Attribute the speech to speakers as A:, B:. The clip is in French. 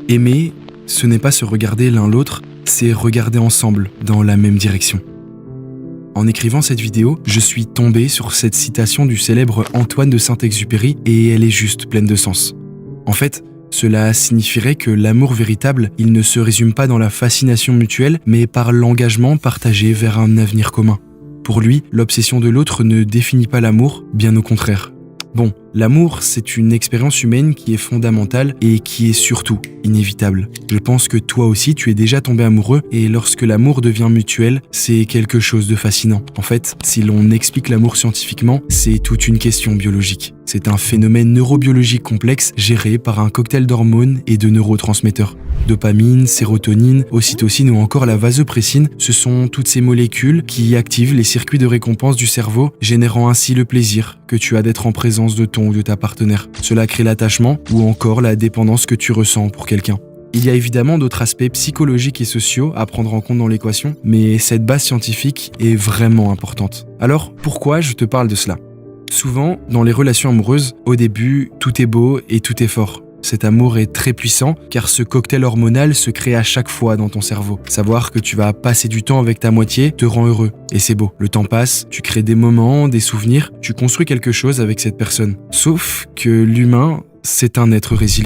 A: Aimer, ce n'est pas se regarder l'un l'autre, c'est regarder ensemble dans la même direction. En écrivant cette vidéo, je suis tombé sur cette citation du célèbre Antoine de Saint-Exupéry et elle est juste pleine de sens. En fait, cela signifierait que l'amour véritable, il ne se résume pas dans la fascination mutuelle, mais par l'engagement partagé vers un avenir commun. Pour lui, l'obsession de l'autre ne définit pas l'amour, bien au contraire. Bon, l'amour, c'est une expérience humaine qui est fondamentale et qui est surtout inévitable. Je pense que toi aussi, tu es déjà tombé amoureux et lorsque l'amour devient mutuel, c'est quelque chose de fascinant. En fait, si l'on explique l'amour scientifiquement, c'est toute une question biologique. C'est un phénomène neurobiologique complexe géré par un cocktail d'hormones et de neurotransmetteurs. Dopamine, sérotonine, ocytocine ou encore la vasopressine, ce sont toutes ces molécules qui activent les circuits de récompense du cerveau, générant ainsi le plaisir que tu as d'être en présence de ton ou de ta partenaire. Cela crée l'attachement ou encore la dépendance que tu ressens pour quelqu'un. Il y a évidemment d'autres aspects psychologiques et sociaux à prendre en compte dans l'équation, mais cette base scientifique est vraiment importante. Alors, pourquoi je te parle de cela ? Souvent, dans les relations amoureuses, au début, tout est beau et tout est fort. Cet amour est très puissant car ce cocktail hormonal se crée à chaque fois dans ton cerveau. Savoir que tu vas passer du temps avec ta moitié te rend heureux. Et c'est beau. Le temps passe, tu crées des moments, des souvenirs, tu construis quelque chose avec cette personne. Sauf que l'humain, c'est un être résilient.